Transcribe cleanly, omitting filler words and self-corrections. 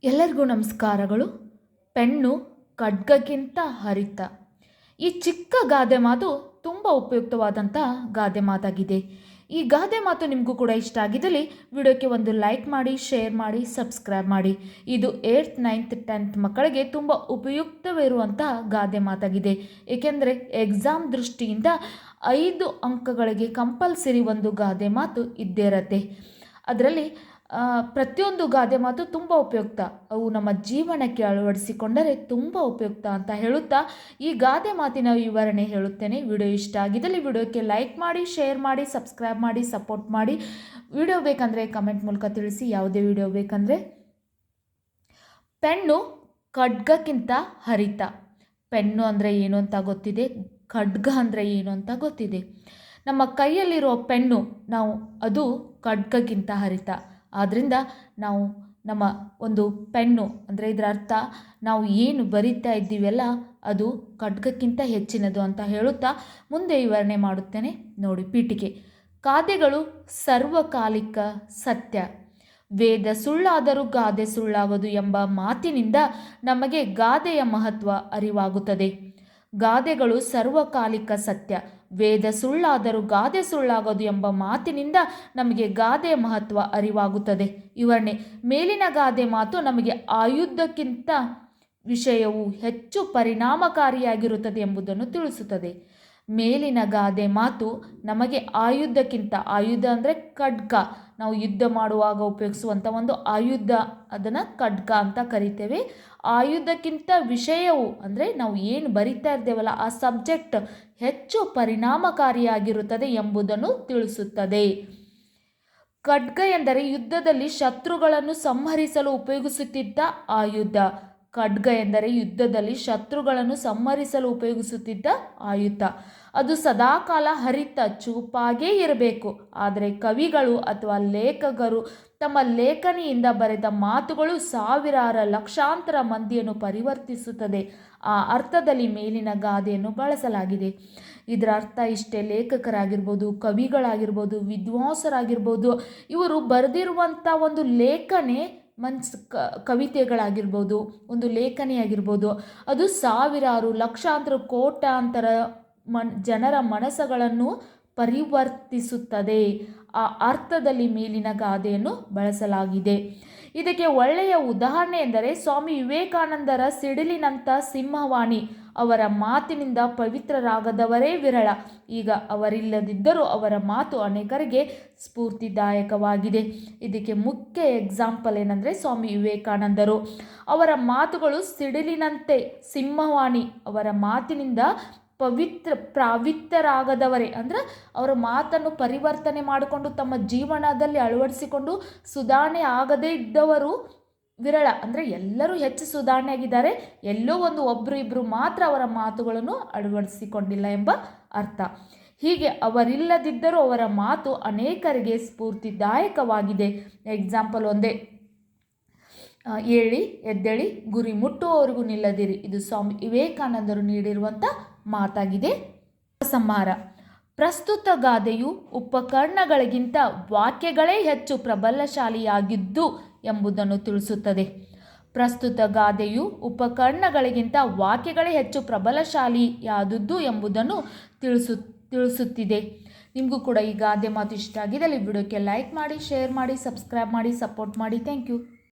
ಎಲ್ಲರಿಗೂ ನಮಸ್ಕಾರಗಳು. ಪೆನ್ನು ಖಡ್ಗಕ್ಕಿಂತ ಹರಿತ. ಈ ಚಿಕ್ಕ ಗಾದೆ ಮಾತು ತುಂಬ ಉಪಯುಕ್ತವಾದಂಥ ಗಾದೆ ಮಾತಾಗಿದೆ. ಈ ಗಾದೆ ಮಾತು ನಿಮಗೂ ಕೂಡ ಇಷ್ಟ ಆಗಿದ್ದಲ್ಲಿ ವಿಡಿಯೋಕ್ಕೆ ಒಂದು ಲೈಕ್ ಮಾಡಿ, ಶೇರ್ ಮಾಡಿ, ಸಬ್ಸ್ಕ್ರೈಬ್ ಮಾಡಿ. ಇದು 8th 9th 10th ಮಕ್ಕಳಿಗೆ ತುಂಬ ಉಪಯುಕ್ತವಿರುವಂಥ ಗಾದೆ ಮಾತಾಗಿದೆ. ಏಕೆಂದರೆ ಎಕ್ಸಾಮ್ ದೃಷ್ಟಿಯಿಂದ 5 ಅಂಕಗಳಿಗೆ ಕಂಪಲ್ಸರಿ ಒಂದು ಗಾದೆ ಮಾತು ಇದ್ದೇ ಇರತ್ತೆ. ಅದರಲ್ಲಿ ಪ್ರತಿಯೊಂದು ಗಾದೆ ಮಾತು ತುಂಬ ಉಪಯುಕ್ತ. ಅವು ನಮ್ಮ ಜೀವನಕ್ಕೆ ಅಳವಡಿಸಿಕೊಂಡರೆ ತುಂಬ ಉಪಯುಕ್ತ ಅಂತ ಹೇಳುತ್ತಾ ಈ ಗಾದೆ ಮಾತಿನ ವಿವರಣೆ ಹೇಳುತ್ತೇನೆ. ವಿಡಿಯೋ ಇಷ್ಟ ಆಗಿದ್ದಲ್ಲಿ ವಿಡಿಯೋಕ್ಕೆ ಲೈಕ್ ಮಾಡಿ, ಶೇರ್ ಮಾಡಿ, ಸಬ್ಸ್ಕ್ರೈಬ್ ಮಾಡಿ, ಸಪೋರ್ಟ್ ಮಾಡಿ. ವಿಡಿಯೋ ಬೇಕಂದರೆ ಕಮೆಂಟ್ ಮೂಲಕ ತಿಳಿಸಿ ಯಾವುದೇ ವಿಡಿಯೋ ಬೇಕಂದರೆ. ಪೆನ್ನು ಖಡ್ಗಕ್ಕಿಂತ ಹರಿತ. ಪೆನ್ನು ಅಂದರೆ ಏನು ಅಂತ ಗೊತ್ತಿದೆ, ಖಡ್ಗ ಅಂದರೆ ಏನು ಅಂತ ಗೊತ್ತಿದೆ. ನಮ್ಮ ಕೈಯಲ್ಲಿರೋ ಪೆನ್ನು ಅದು ಖಡ್ಗಕ್ಕಿಂತ ಹರಿತ. ಆದ್ದರಿಂದ ನಾವು ನಮ್ಮ ಒಂದು ಪೆನ್ನು ಅಂದರೆ ಇದರ ಅರ್ಥ ನಾವು ಏನು ಬರಿತಾ ಇದ್ದೀವಲ್ಲ ಅದು ಖಡ್ಗಕ್ಕಿಂತ ಹೆಚ್ಚಿನದು ಅಂತ ಹೇಳುತ್ತಾ ಮುಂದೆ ವಿವರಣೆ ಮಾಡುತ್ತೇನೆ ನೋಡಿ. ಪೀಠಿಕೆ. ಗಾದೆಗಳು ಸರ್ವಕಾಲಿಕ ಸತ್ಯ. ವೇದ ಸುಳ್ಳಾದರೂ ಗಾದೆ ಸುಳ್ಳಾಗದು ಎಂಬ ಮಾತಿನಿಂದ ನಮಗೆ ಗಾದೆಯ ಮಹತ್ವ ಅರಿವಾಗುತ್ತದೆ. ಗಾದೆಗಳು ಸರ್ವಕಾಲಿಕ ಸತ್ಯ. ವೇದ ಸುಳ್ಳಾದರೂ ಗಾದೆ ಸುಳ್ಳಾಗದು ಎಂಬ ಮಾತಿನಿಂದ ನಮಗೆ ಗಾದೆಯ ಮಹತ್ವ ಅರಿವಾಗುತ್ತದೆ. ವಿವರಣೆ. ಮೇಲಿನ ಗಾದೆ ಮಾತು ನಮಗೆ ಆಯುಧಕ್ಕಿಂತ ವಿಷಯವು ಹೆಚ್ಚು ಪರಿಣಾಮಕಾರಿಯಾಗಿರುತ್ತದೆ ಎಂಬುದನ್ನು ತಿಳಿಸುತ್ತದೆ. ಮೇಲಿನ ಗಾದೆ ಮಾತು ನಮಗೆ ಆಯುಧ ಅಂದರೆ ಖಡ್ಗ, ನಾವು ಯುದ್ಧ ಮಾಡುವಾಗ ಉಪಯೋಗಿಸುವಂಥ ಒಂದು ಆಯುಧ, ಅದನ್ನು ಖಡ್ಗ ಅಂತ ಕರಿತೇವೆ. ಆಯುಧಕ್ಕಿಂತ ವಿಷಯವು ಅಂದರೆ ನಾವು ಏನು ಬರಿತಾ ಇದ್ದೇವಲ್ಲ ಆ ಸಬ್ಜೆಕ್ಟ್ ಹೆಚ್ಚು ಪರಿಣಾಮಕಾರಿಯಾಗಿರುತ್ತದೆ ಎಂಬುದನ್ನು ತಿಳಿಸುತ್ತದೆ. ಖಡ್ಗ ಎಂದರೆ ಯುದ್ಧದಲ್ಲಿ ಶತ್ರುಗಳನ್ನು ಸಂಹರಿಸಲು ಉಪಯೋಗಿಸುತ್ತಿದ್ದ ಆಯುಧ. ಖಡ್ಗ ಎಂದರೆ ಯುದ್ಧದಲ್ಲಿ ಶತ್ರುಗಳನ್ನು ಸಂಹರಿಸಲು ಉಪಯೋಗಿಸುತ್ತಿದ್ದ ಆಯುಧ. ಅದು ಸದಾಕಾಲ ಹರಿತ ಚೂಪಾಗೇ ಇರಬೇಕು. ಆದರೆ ಕವಿಗಳು ಅಥವಾ ಲೇಖಕರು ತಮ್ಮ ಲೇಖನಿಯಿಂದ ಬರೆದ ಮಾತುಗಳು ಸಾವಿರಾರು ಲಕ್ಷಾಂತರ ಮಂದಿಯನ್ನು ಪರಿವರ್ತಿಸುತ್ತದೆ. ಆ ಅರ್ಥದಲ್ಲಿ ಮೇಲಿನ ಗಾದೆಯನ್ನು ಬಳಸಲಾಗಿದೆ. ಇದರ ಅರ್ಥ ಇಷ್ಟೇ. ಲೇಖಕರಾಗಿರ್ಬೋದು, ಕವಿಗಳಾಗಿರ್ಬೋದು, ವಿದ್ವಾಂಸರಾಗಿರ್ಬೋದು, ಇವರು ಬರೆದಿರುವಂಥ ಒಂದು ಲೇಖನೆ ಕವಿತೆಗಳಾಗಿರ್ಬೋದು, ಒಂದು ಲೇಖನಿಯಾಗಿರ್ಬೋದು, ಅದು ಸಾವಿರಾರು ಲಕ್ಷಾಂತರ ಕೋಟ್ಯಾಂತರ ಜನರ ಮನಸ್ಸುಗಳನ್ನು ಪರಿವರ್ತಿಸುತ್ತದೆ. ಆ ಅರ್ಥದಲ್ಲಿ ಮೇಲಿನ ಗಾದೆಯನ್ನು ಬಳಸಲಾಗಿದೆ. ಇದಕ್ಕೆ ಒಳ್ಳೆಯ ಉದಾಹರಣೆ ಎಂದರೆ ಸ್ವಾಮಿ ವಿವೇಕಾನಂದರ ಸಿಡಿಲಿನಂಥ ಸಿಂಹವಾಣಿ. ಅವರ ಮಾತಿನಿಂದ ಪವಿತ್ರರಾಗದವರೇ ವಿರಳ. ಈಗ ಅವರಿಲ್ಲದಿದ್ದರೂ ಅವರ ಮಾತು ಅನೇಕರಿಗೆ ಸ್ಫೂರ್ತಿದಾಯಕವಾಗಿದೆ. ಇದಕ್ಕೆ ಮುಖ್ಯ ಎಕ್ಸಾಂಪಲ್ ಏನಂದರೆ ಸ್ವಾಮಿ ವಿವೇಕಾನಂದರು. ಅವರ ಮಾತುಗಳು ಸಿಡಿಲಿನಂತೆ ಸಿಂಹವಾಣಿ. ಅವರ ಮಾತಿನಿಂದ ಪವಿತ್ರರಾಗದವರೇ ಅಂದರೆ ಅವರ ಮಾತನ್ನು ಪರಿವರ್ತನೆ ಮಾಡಿಕೊಂಡು ತಮ್ಮ ಜೀವನದಲ್ಲಿ ಅಳವಡಿಸಿಕೊಂಡು ಸುಧಾರಣೆ ಆಗದೇ ಇದ್ದವರು ವಿರಳ. ಅಂದರೆ ಎಲ್ಲರೂ ಹೆಚ್ಚು ಸುಧಾರಣೆ ಆಗಿದ್ದಾರೆ, ಎಲ್ಲೋ ಒಬ್ಬರು ಇಬ್ಬರು ಮಾತ್ರ ಅವರ ಮಾತುಗಳನ್ನು ಅಳವಡಿಸಿಕೊಂಡಿಲ್ಲ ಎಂಬ ಅರ್ಥ. ಹೀಗೆ ಅವರಿಲ್ಲದಿದ್ದರೂ ಅವರ ಮಾತು ಅನೇಕರಿಗೆ ಸ್ಫೂರ್ತಿದಾಯಕವಾಗಿದೆ. ಎಕ್ಸಾಂಪಲ್ ಒಂದೇ. ಏಳಿ ಎದ್ದೇಳಿ, ಗುರಿ ಮುಟ್ಟುವವರೆಗೂ ನಿಲ್ಲದಿರಿ. ಇದು ಸ್ವಾಮಿ ವಿವೇಕಾನಂದರು ನೀಡಿರುವಂಥ ಮಾತಾಗಿದೆ. ಸಂಹಾರ. ಪ್ರಸ್ತುತ ಗಾದೆಯು ಉಪಕರಣಗಳಿಗಿಂತ ವಾಕ್ಯಗಳೇ ಹೆಚ್ಚು ಪ್ರಬಲಶಾಲಿಯಾಗಿದ್ದು ಎಂಬುದನ್ನು ತಿಳಿಸುತ್ತದೆ. ಪ್ರಸ್ತುತ ಗಾದೆಯು ಉಪಕರಣಗಳಿಗಿಂತ ವಾಕ್ಯಗಳೇ ಹೆಚ್ಚು ಪ್ರಬಲಶಾಲಿಯಾದದ್ದು ಎಂಬುದನ್ನು ತಿಳಿಸುತ್ತಿದೆ. ನಿಮಗೂ ಕೂಡ ಈ ಗಾದೆ ಮಾತು ಇಷ್ಟ ಆಗಿದ್ದಲ್ಲಿ ವಿಡಿಯೋಕ್ಕೆ ಲೈಕ್ ಮಾಡಿ, ಶೇರ್ ಮಾಡಿ, ಸಬ್ಸ್ಕ್ರೈಬ್ ಮಾಡಿ, ಸಪೋರ್ಟ್ ಮಾಡಿ. Thank you.